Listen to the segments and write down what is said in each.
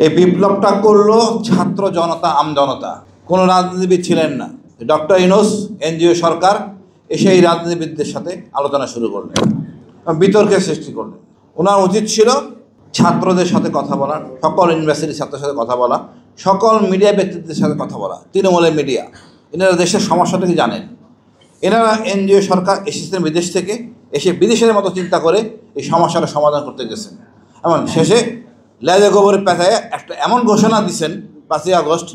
এই বিপ্লবটা করলো ছাত্র জনতা, আমজনতা, কোনো রাজনীতিবিদ ছিলেন না। ডক্টর ইউনূস এনজিও সরকার এসে এই রাজনীতিবিদদের সাথে আলোচনা শুরু করলেন, বিতর্কের সৃষ্টি করলেন। ওনার উচিত ছিল ছাত্রদের সাথে কথা বলা, সকল ইউনিভার্সিটির ছাত্রের সাথে কথা বলা, সকল মিডিয়া ব্যক্তিত্বের সাথে কথা বলা। তৃণমূলের মিডিয়া, এনারা দেশের সমস্যাটাকে জানেন। এনারা এনজিও সরকার এসেছেন বিদেশ থেকে, এসে বিদেশের মতো চিন্তা করে এই সমস্যাটা সমাধান করতে গেছেন। এমন শেষে লেজে গোবরের পেঁচায় একটা এমন ঘোষণা দিচ্ছেন 5ই আগস্ট,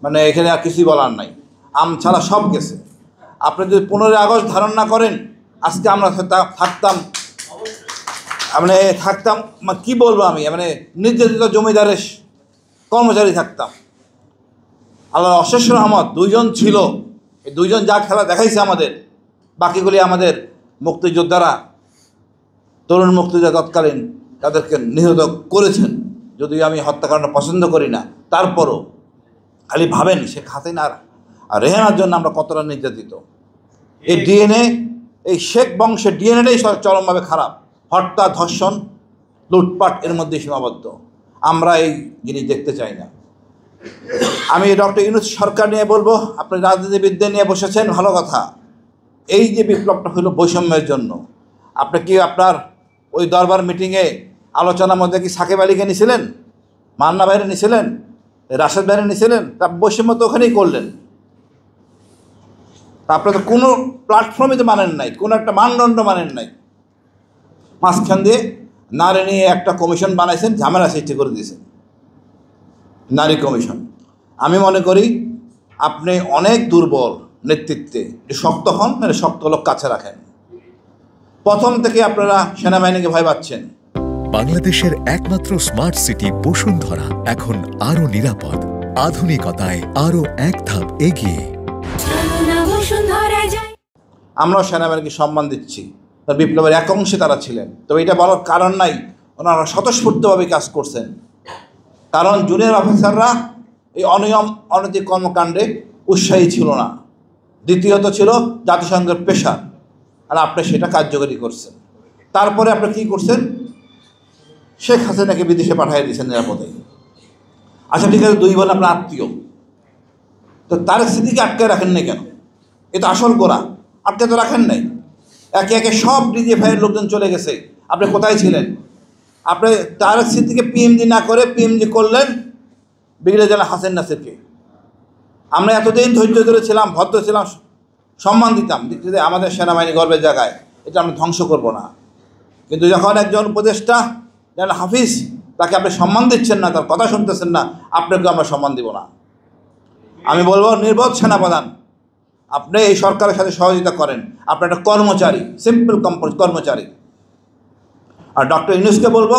মানে এখানে আর কিছুই বলার নাই, আম ছাড়া সব গেছে। আপনি যদি 15ই আগস্ট ধারণ না করেন, আজকে আমরা থাকতাম, মানে কি বলবো আমি, মানে নির্যাতিত জমিদারের কর্মচারী থাকতাম। আল্লাহর অশেষ রহমত, 2জন ছিল, এই 2জন যা খেলা দেখাইছে আমাদের, বাকিগুলি আমাদের মুক্তিযোদ্ধারা, তরুণ মুক্তিযোদ্ধা তৎকালীন তাদেরকে নিহত করেছেন। যদিও আমি হত্যাকাণ্ড পছন্দ করি না, তারপরও খালি ভাবেন শেখ হাসিনার আর রেহানার জন্য আমরা কতটা নির্যাতিত। এই ডিএনএ, এই শেখ বংশের ডিএনএটাই চরমভাবে খারাপ। হত্যা, ধর্ষণ, লুটপাট এর মধ্যে সীমাবদ্ধ। আমরা এই জিনিস দেখতে চাই না। আমি ডক্টর ইউনূস সরকার নিয়ে বলবো, আপনি রাজনীতিবিদদের নিয়ে বসেছেন, ভালো কথা। এই যে বিপ্লবটা হলো বৈষম্যের জন্য, আপনি কি আপনার ওই দরবার মিটিংয়ে আলোচনার মধ্যে কি সাকিব আলীকে নিয়েছিলেন, মান্না ভাইরে নিয়েছিলেন, রাশেদ ভাইরে নিয়েছিলেন? তা বৈষম্য তো ওখানেই করলেন। আপনারা তো কোনো প্ল্যাটফর্মে তো মানেন নাই, কোনো একটা মানদণ্ড মানেন নাই। মাঝখান দিয়ে নারী নিয়ে একটা কমিশন বানাইছেন, ঝামেলা সৃষ্টি করে দিয়েছেন, নারী কমিশন। আমি মনে করি আপনি অনেক দুর্বল নেতৃত্বে, শক্ত হন, মানে শক্ত লোক কাছে রাখেন। প্রথম থেকে আপনারা সেনাবাহিনীকে ভয় পাচ্ছেন। বাংলাদেশের একমাত্র স্মার্ট সিটি বসুন্ধরা এখন আরো নিরাপদ, আধুনিকতায় আরো এক ধাপ এগিয়ে। আমরাও সেনাবাহিনীকে সম্মান দিচ্ছি, তার বিপ্লবের এক অংশে তারা ছিলেন। তবে এটা বলার কারণ নাই, ওনারা স্বতঃস্ফূর্তভাবে কাজ করছেন। কারণ জুনিয়র অফিসাররা এই অনিয়ম অনৈতিক কর্মকাণ্ডে উৎসাহী ছিল না। দ্বিতীয়ত ছিল জাতিসংঘের প্রেশার, আর আপনি সেটা কার্যকরী করছেন। তারপরে আপনি কী করছেন? শেখ হাসিনাকে বিদেশে পাঠিয়ে দিয়েছেন নিরাপদে। আচ্ছা ঠিক আছে, 2 বোন আপনার আত্মীয়, তো তার স্মৃতিকে আটকে রাখেন নাই কেন? এ তো আসল গোড়া, আটকে তো রাখেন নাই। একে একে সব ডিজিএফআইয়ের লোকজন চলে গেছে, আপনি কোথায় ছিলেন? আপনি তার স্মৃতিকে পিএমজি না করে পিএমজি করলেন ব্রিগেডিয়ার জেনারেল হাসেন নাসিরকে। আমরা এতদিন ধৈর্য ধরেছিলাম, ভদ্র ছিলাম, সম্মান দিতাম, যে আমাদের সেনাবাহিনী গর্বের জায়গায়, এটা আমরা ধ্বংস করব না। কিন্তু যখন একজন উপদেষ্টা জেনারেল হাফিজ, তাকে আপনি সম্মান দিচ্ছেন না, তার কথা শুনতেছেন না, আপনাকে আমরা সম্মান দিব না। আমি বলবো, নির্বোধ সেনাপ্রধান, আপনি এই সরকারের সাথে সহযোগিতা করেন, আপনি একটা কর্মচারী, সিম্পল কর্মচারী। আর ডক্টর ইউনূসকে বলবো,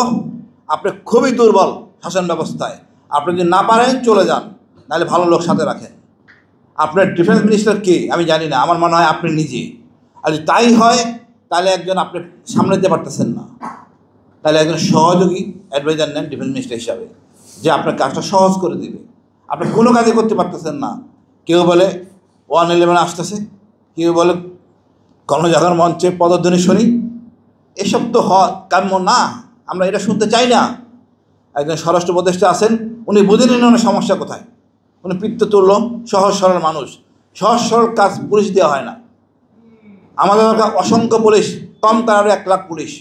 আপনি খুবই দুর্বল শাসন ব্যবস্থায়, আপনি যদি না পারেন চলে যান, নাহলে ভালো লোক সাথে রাখেন। আপনার ডিফেন্স মিনিস্টার কে আমি জানি না, আমার মনে হয় আপনি নিজে। আর যদি তাই হয়, তাহলে একজন আপনি সামনে দিতে পারতেছেন না, তাহলে একজন সহযোগী অ্যাডভাইজার নেন ডিফেন্স মিনিস্টার হিসাবে, যে আপনার কাজটা সহজ করে দিবে। আপনি কোনো কাজই করতে পারতেছেন না। কেউ বলে 111 আসতেছে, কেউ বলে গণজাগরণ মঞ্চে পদধ্বনি শুনি। এসব তো কাম্য না, আমরা এটা শুনতে চাই না। একজন স্বরাষ্ট্র উপদেষ্টা আছেন, উনি বুঝে নিন ওনার সমস্যা কোথায়। উনি পিত্ত তুলল, সহজ সরল মানুষ, সহজ সরল কাজ পুলিশ দেওয়া হয় না। আমাদের দরকার অসংখ্য পুলিশ, কম তার 1 লাখ পুলিশ।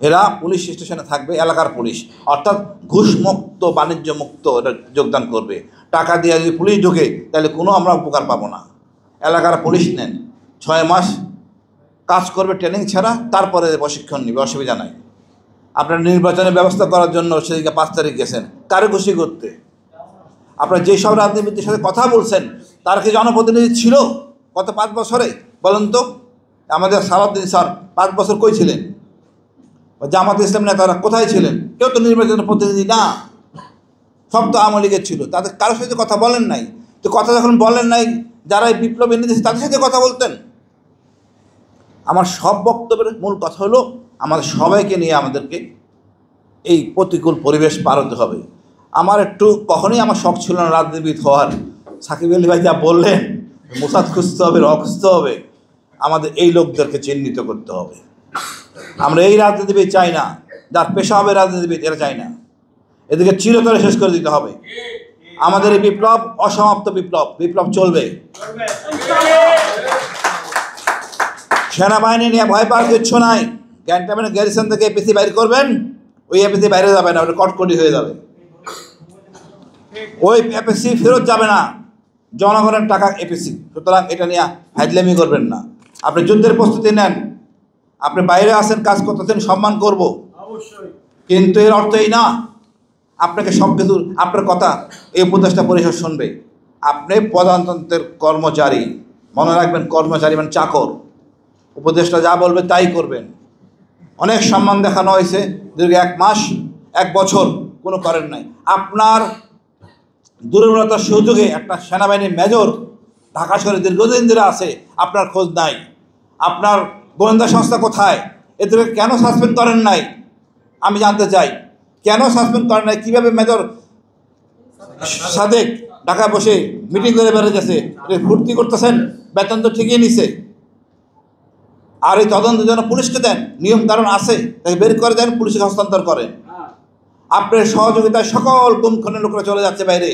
এরা পুলিশ স্টেশনে থাকবে, এলাকার পুলিশ, অর্থাৎ ঘুষমুক্ত, বাণিজ্যমুক্ত এটা যোগদান করবে। টাকা দিয়ে যদি পুলিশ ঢোকে, তাহলে কোনো আমরা উপকার পাবো না। এলাকার পুলিশ নেন, 6 মাস কাজ করবে ট্রেনিং ছাড়া, তারপরে প্রশিক্ষণ নেবে, অসুবিধা নাই। আপনার নির্বাচনের ব্যবস্থা করার জন্য সেদিকে 5 তারিখ গেছেন, কারে খুশি করতে? আপনারা যেসব রাজনীতিবিদদের সাথে কথা বলছেন, তার কি জনপ্রতিনিধি ছিল গত 5 বছরে? বলেন তো। আমাদের সালাউদ্দিন স্যার 5 বছর কই ছিলেন? জামাত ইসলাম নেতারা কোথায় ছিলেন? কেউ তো নির্বাচনের প্রতিনিধি না, সব তো আওয়ামী লীগের ছিল। তাদের কারোর সাথে কথা বলেন নাই। তো কথা যখন বলেন নাই, যারা এই বিপ্লব এনে দিয়েছে তাদের সাথে কথা বলতেন। আমার সব বক্তব্যের মূল কথা হলো, আমাদের সবাইকে নিয়ে আমাদেরকে এই প্রতিকূল পরিবেশ পার হতে হবে। আমার কখনোই আমার শখ ছিল না রাজনীতিবিদ হওয়ার। সাকিব আলী ভাই যা বললেন, মোসাদ খুঁজতে হবে, খুঁজতে হবে, আমাদের এই লোকদেরকে চিহ্নিত করতে হবে। আমরা এই রাজনীতিবিদ চাই না, যার পেশা হবে রাজনীতিবিদ, এরা চাই না। এদেরকে চিরতরে শেষ করে দিতে হবে। আমাদের এই বিপ্লব অসমাপ্ত বিপ্লব, বিপ্লব চলবে। সেনাবাহিনী নিয়ে ভয় পাওয়ার কিচ্ছু নাই। ক্যান্টনমেন্ট গ্যারিসন থেকে এপিসি বাইর করবেন, ওই এপিসি বাইরে যাবে না, ওটা কটকটি হয়ে যাবে। ওই এপিসি ফেরত যাবে না, জনগণের টাকা এপিসি। সুতরাং এটা নিয়ে ফাইজলামি করবেন না। আপনি যুদ্ধের প্রস্তুতি নেন, আপনি বাইরে আসেন, কাজ করতেছেন, সম্মান করব, কিন্তু এর অর্থ এই না আপনাকে সব কিছু আপনার কথা এই উপদেষ্টা পরিষদ শুনবে। আপনি প্রধানতন্ত্রের কর্মচারী, মনে রাখবেন, কর্মচারী মানে চাকর। উপদেষ্টা যা বলবে তাই করবেন। অনেক সম্মান দেখানো হয়েছে দীর্ঘ 1 মাস 1 বছর, কোনো করেন নাই। আপনার দুর্বলতার সুযোগে একটা সেনাবাহিনীর মেজর ঢাকা শহরে দীর্ঘদিন ধরে আছে, আপনার খোঁজ নাই। আপনার গোয়েন্দা সংস্থা কোথায়? এদেরকে কেন সাসপেন্ড করেন নাই আমি জানতে চাই। কেন সাসপেন্ড করেন নাই? কীভাবে মেজর সাদেক ঢাকা বসে মিটিং করে বেড়ে গেছে, ফুর্তি করতেছেন, বেতন তো ঠিকই নিছে। আর এই তদন্তের জন্য পুলিশকে দেন, নিয়ম কারণ আছে, তাকে বের করে দেন, পুলিশকে হস্তান্তর করেন। আপনার সহযোগিতায় সকল গুমখনের লোকরা চলে যাচ্ছে বাইরে,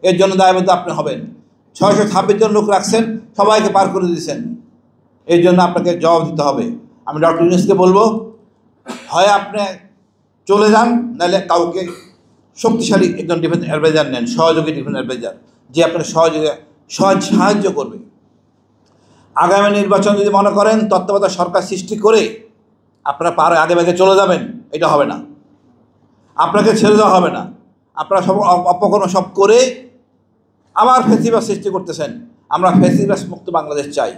এর জন্য দায়বদ্ধ আপনি হবেন। 626 জন লোক রাখছেন, সবাইকে পার করে দিয়েছেন, এর জন্য আপনাকে জবাব দিতে হবে। আমি ডক্টর ইউনূসকে বলবো, হয় আপনি চলে যান, নাহলে কাউকে শক্তিশালী একজন ডিফেন্স অ্যাডভাইজার নেন, সহযোগী ডিফেন্স অ্যাডভাইজার, যে আপনাকে সাহায্য করবে। আগামী নির্বাচন যদি মনে করেন তত্ত্বাবধায়ক সরকার সৃষ্টি করে আপনারা আগে ভাগে চলে যাবেন, এটা হবে না। আপনাকে ছেড়ে দেওয়া হবে না। আপনারা সব অপকর্ম সব করে আবার ফেসিবাস সৃষ্টি করতেছেন। আমরা ফেসিবাস মুক্ত বাংলাদেশ চাই।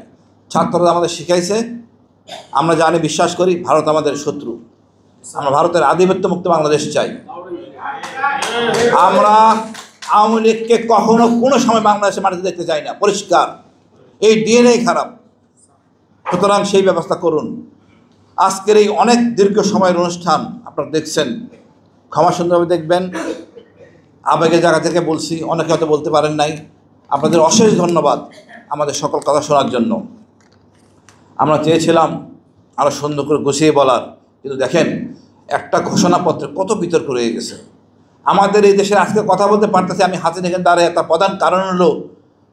ছাত্ররা আমাদের শিখাইছে, আমরা জানি, বিশ্বাস করি, ভারত আমাদের শত্রু। আমরা ভারতের আধিপত্য মুক্ত বাংলাদেশ চাই। আমরা আওয়ামী লীগকে কখনো কোনো সময় বাংলাদেশে মাটিতে দেখতে চাই না, পরিষ্কার। এই ডিএনএ খারাপ। সুতরাং সেই ব্যবস্থা করুন। আজকের এই অনেক দীর্ঘ সময়ের অনুষ্ঠান আপনারা দেখছেন, ক্ষমা সুন্দরভাবে দেখবেন। আবেগের জায়গা থেকে বলছি, অনেকে হয়তো বলতে পারেন নাই। আপনাদের অশেষ ধন্যবাদ আমাদের সকল কথা শোনার জন্য। আমরা চেয়েছিলাম আরও সুন্দর করে গুছিয়ে বলার, কিন্তু দেখেন একটা ঘোষণাপত্রে কত বিতর্ক রয়ে গেছে। আমাদের এই দেশের আজকে কথা বলতে পারতেছে আমি হাসিনা এখানে দাঁড়ায়, তার প্রধান কারণ হলো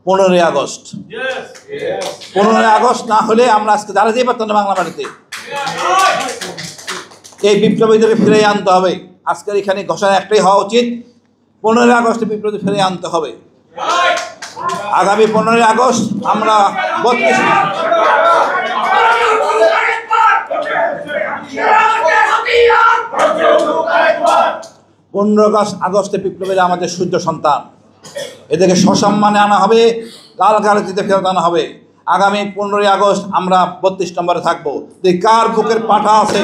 15ই আগস্ট। 15ই আগস্ট না হলে আমরা আজকে দাঁড়াতেই পারতাম না বাংলা মাটিতে। এই বিপ্লবীদেরকে ফিরিয়ে আনতে হবে। আজকের এখানে ঘোষণা একটাই হওয়া উচিত, 15ই আগস্টে বিপ্লবী ফিরিয়ে আনতে হবে। আগামী 15ই আগস্ট আমরা 15 আগস্টে বিপ্লবীরা আমাদের সূর্য সন্তান, এদেরকে সসম্মানে আনা হবে, লাল গালিতে ফেরত আনা হবে। আগামী 15ই আগস্ট আমরা 32 নম্বরে থাকবো। কার বুকের পাঠা আছে